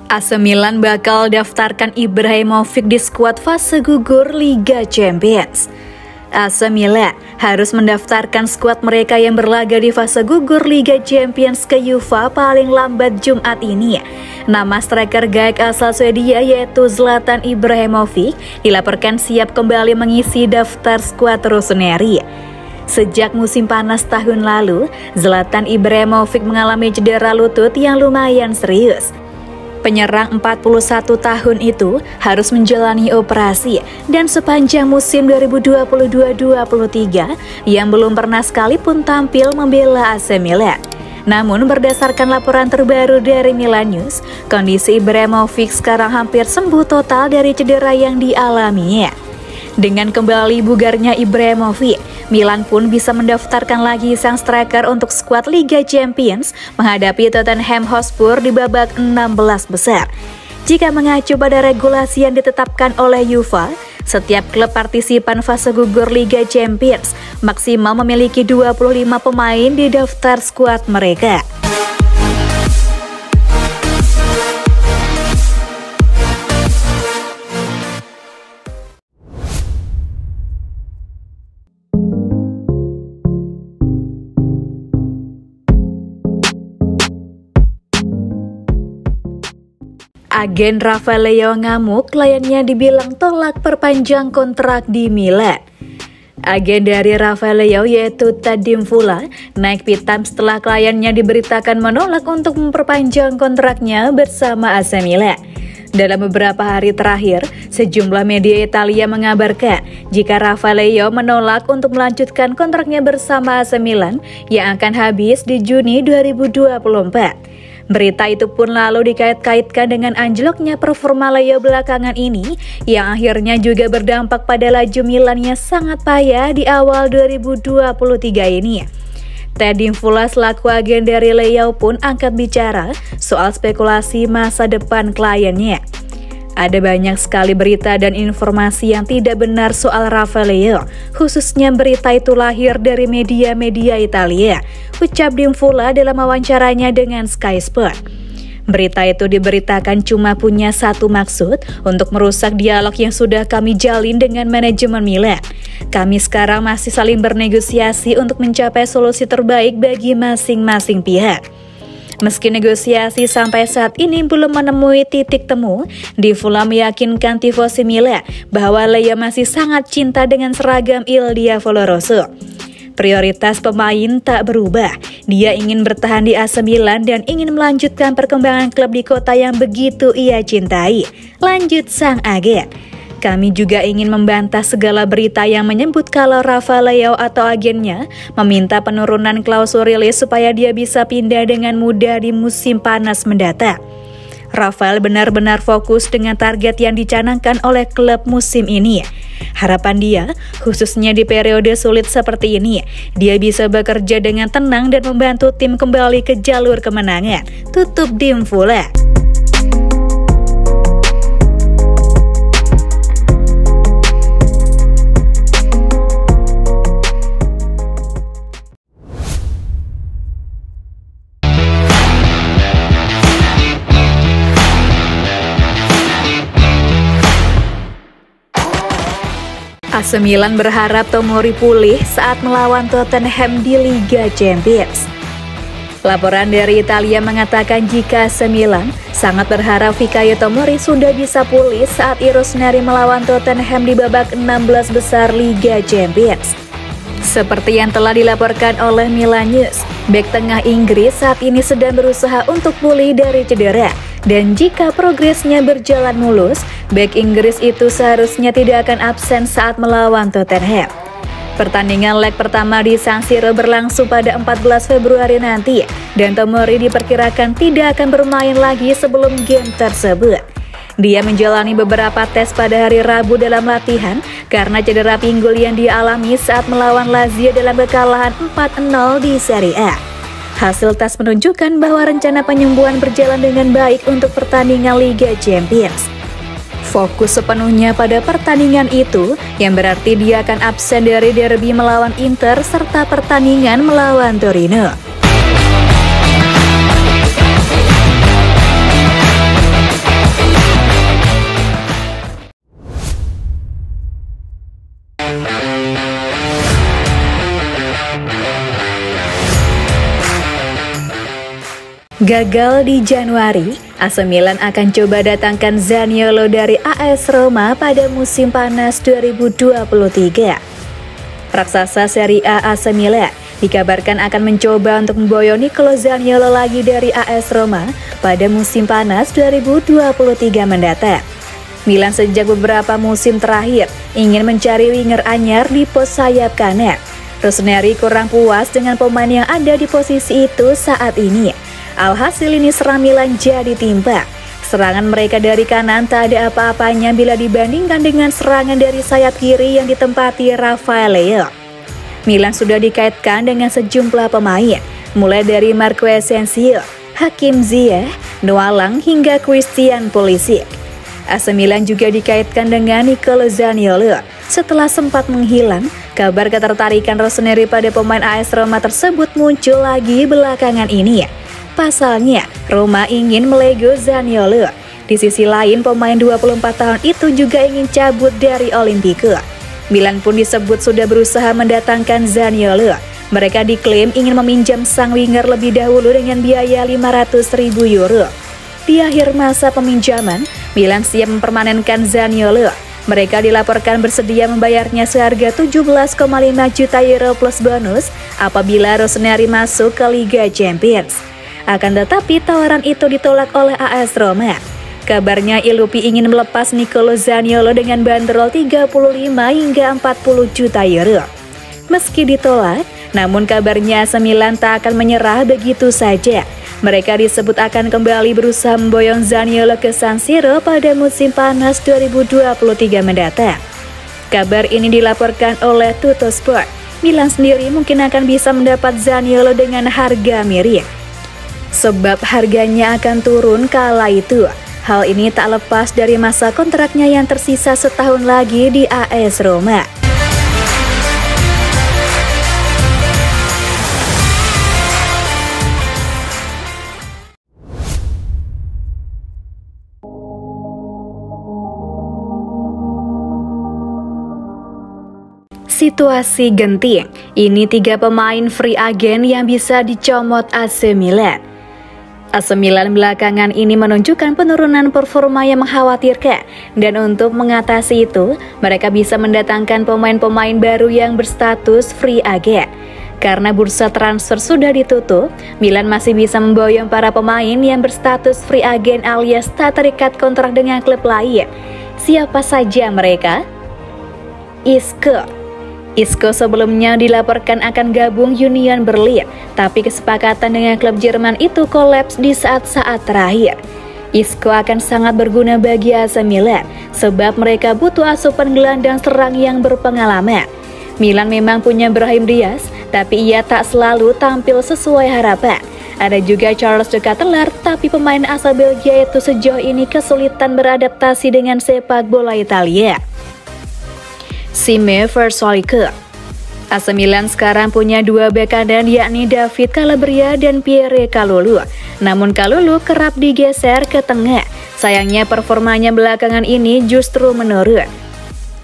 AC Milan bakal daftarkan Ibrahimovic di skuad fase gugur Liga Champions. AC Milan harus mendaftarkan skuad mereka yang berlaga di fase gugur Liga Champions ke UEFA paling lambat Jumat ini. Nama striker Gaek asal Swedia yaitu Zlatan Ibrahimovic dilaporkan siap kembali mengisi daftar skuad Rossoneri. Sejak musim panas tahun lalu, Zlatan Ibrahimovic mengalami cedera lutut yang lumayan serius. Penyerang 41 tahun itu harus menjalani operasi dan sepanjang musim 2022-23 yang belum pernah sekalipun tampil membela AC Milan. Namun berdasarkan laporan terbaru dari Milan News, kondisi Ibrahimovic sekarang hampir sembuh total dari cedera yang dialaminya. Dengan kembali bugarnya Ibrahimovic, Milan pun bisa mendaftarkan lagi sang striker untuk skuad Liga Champions menghadapi Tottenham Hotspur di babak 16 besar. Jika mengacu pada regulasi yang ditetapkan oleh UEFA, setiap klub partisipan fase gugur Liga Champions maksimal memiliki 25 pemain di daftar skuad mereka. Agen Rafael Leao ngamuk, kliennya dibilang tolak perpanjang kontrak di Milan. Agen dari Rafael Leao yaitu Tadim Fula naik pitam setelah kliennya diberitakan menolak untuk memperpanjang kontraknya bersama AC Milan. Dalam beberapa hari terakhir, sejumlah media Italia mengabarkan jika Rafael Leao menolak untuk melanjutkan kontraknya bersama AC Milan yang akan habis di Juni 2024. Berita itu pun lalu dikait-kaitkan dengan anjloknya performa Leao belakangan ini yang akhirnya juga berdampak pada laju Milan yang sangat payah di awal 2023 ini. Tadim Fula selaku agen dari Leao pun angkat bicara soal spekulasi masa depan kliennya. Ada banyak sekali berita dan informasi yang tidak benar soal Rafael Leao, khususnya berita itu lahir dari media-media Italia, ucap Dim Fula dalam wawancaranya dengan Sky Sport. Berita itu diberitakan cuma punya satu maksud, untuk merusak dialog yang sudah kami jalin dengan manajemen Milan. Kami sekarang masih saling bernegosiasi untuk mencapai solusi terbaik bagi masing-masing pihak. Meski negosiasi sampai saat ini belum menemui titik temu, Di Fula meyakinkan tifosi Milan bahwa Leao masih sangat cinta dengan seragam Il Diavolo Rosso. Prioritas pemain tak berubah, dia ingin bertahan di AC Milan dan ingin melanjutkan perkembangan klub di kota yang begitu ia cintai, lanjut sang agen. Kami juga ingin membantah segala berita yang menyebut kalau Rafael Leao atau agennya meminta penurunan klausul rilis supaya dia bisa pindah dengan mudah di musim panas mendatang. Rafael benar-benar fokus dengan target yang dicanangkan oleh klub musim ini. Harapan dia, khususnya di periode sulit seperti ini, dia bisa bekerja dengan tenang dan membantu tim kembali ke jalur kemenangan, tutup Dim Fula. AC Milan berharap Tomori pulih saat melawan Tottenham di Liga Champions. Laporan dari Italia mengatakan jika AC Milan sangat berharap Fikayo Tomori sudah bisa pulih saat Rossoneri melawan Tottenham di babak 16 besar Liga Champions. Seperti yang telah dilaporkan oleh Milan News, bek tengah Inggris saat ini sedang berusaha untuk pulih dari cedera. Dan jika progresnya berjalan mulus, bek Inggris itu seharusnya tidak akan absen saat melawan Tottenham. Pertandingan leg pertama di San Siro berlangsung pada 14 Februari nanti, dan Tomori diperkirakan tidak akan bermain lagi sebelum game tersebut. Dia menjalani beberapa tes pada hari Rabu dalam latihan karena cedera pinggul yang dialami saat melawan Lazio dalam kekalahan 4-0 di Serie A. Hasil tes menunjukkan bahwa rencana penyembuhan berjalan dengan baik untuk pertandingan Liga Champions. Fokus sepenuhnya pada pertandingan itu, yang berarti dia akan absen dari derby melawan Inter serta pertandingan melawan Torino. Gagal di Januari, AC Milan akan coba datangkan Zaniolo dari AS Roma pada musim panas 2023. Raksasa Serie A AC Milan dikabarkan akan mencoba untuk memboyong Nicolo Zaniolo lagi dari AS Roma pada musim panas 2023 mendatang. Milan sejak beberapa musim terakhir ingin mencari winger anyar di pos sayap kanan. Rossoneri kurang puas dengan pemain yang ada di posisi itu saat ini. Alhasil ini serangan Milan jadi timpa. Serangan mereka dari kanan tak ada apa-apanya bila dibandingkan dengan serangan dari sayap kiri yang ditempati Rafael Leao. Milan sudah dikaitkan dengan sejumlah pemain, mulai dari Marco Asensio, Hakim Ziyech, Noah Lang hingga Christian Pulisic. AC Milan juga dikaitkan dengan Nicolo Zaniolo. Setelah sempat menghilang, kabar ketertarikan Rossoneri pada pemain AS Roma tersebut muncul lagi belakangan ini. Pasalnya, Roma ingin melego Zaniolo. Di sisi lain, pemain 24 tahun itu juga ingin cabut dari Olimpico. Milan pun disebut sudah berusaha mendatangkan Zaniolo. Mereka diklaim ingin meminjam sang winger lebih dahulu dengan biaya 500.000 euro. Di akhir masa peminjaman, Milan siap mempermanenkan Zaniolo. Mereka dilaporkan bersedia membayarnya seharga 17,5 juta euro plus bonus apabila Rossoneri masuk ke Liga Champions. Akan tetapi tawaran itu ditolak oleh AS Roma. Kabarnya Ilupi ingin melepas Nicolo Zaniolo dengan bandrol 35 hingga 40 juta euro. Meski ditolak, namun kabarnya AC Milan tak akan menyerah begitu saja. Mereka disebut akan kembali berusaha memboyong Zaniolo ke San Siro pada musim panas 2023 mendatang. Kabar ini dilaporkan oleh Tuttosport. Milan sendiri mungkin akan bisa mendapat Zaniolo dengan harga miring, sebab harganya akan turun kala itu. Hal ini tak lepas dari masa kontraknya yang tersisa setahun lagi di AS Roma. Situasi genting, ini 3 pemain free agent yang bisa dicomot AC Milan. AC Milan belakangan ini menunjukkan penurunan performa yang mengkhawatirkan, dan untuk mengatasi itu, mereka bisa mendatangkan pemain-pemain baru yang berstatus free agent. Karena bursa transfer sudah ditutup, Milan masih bisa memboyong para pemain yang berstatus free agent alias tak terikat kontrak dengan klub lain. Siapa saja mereka? Isco sebelumnya dilaporkan akan gabung Union Berlin, tapi kesepakatan dengan klub Jerman itu kolaps di saat-saat terakhir. Isco akan sangat berguna bagi AC Milan, sebab mereka butuh asupan gelandang serang yang berpengalaman. Milan memang punya Brahim Diaz, tapi ia tak selalu tampil sesuai harapan. Ada juga Charles de Ketelaere, tapi pemain asal Belgia itu sejauh ini kesulitan beradaptasi dengan sepak bola Italia. Sime Versolike. AC Milan sekarang punya 2 bek kanan, yakni David Calabria dan Pierre Kalulu. Namun Kalulu kerap digeser ke tengah. Sayangnya performanya belakangan ini justru menurun.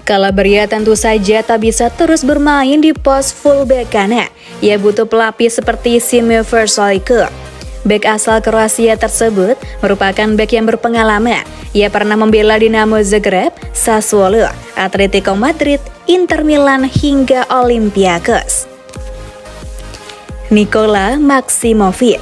Calabria tentu saja tak bisa terus bermain di pos fullback kanan. Ia butuh pelapis seperti Sime Versolike. Bek asal Kroasia tersebut merupakan bek yang berpengalaman. Ia pernah membela Dinamo Zagreb, Sassuolo, Atletico Madrid, Inter Milan hingga Olympiakos. Nikola Maximovic.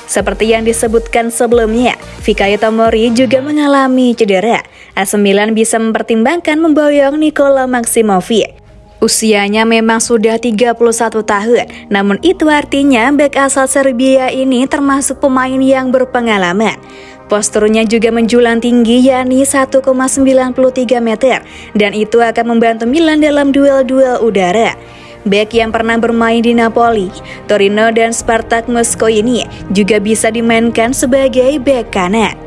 Seperti yang disebutkan sebelumnya, Fikayo Tomori juga mengalami cedera. AC Milan bisa mempertimbangkan memboyong Nikola Maximovic. Usianya memang sudah 31 tahun, namun itu artinya bek asal Serbia ini termasuk pemain yang berpengalaman. Posturnya juga menjulang tinggi, yakni 1,93 meter, dan itu akan membantu Milan dalam duel-duel udara. Bek yang pernah bermain di Napoli, Torino, dan Spartak Moskow ini juga bisa dimainkan sebagai bek kanan.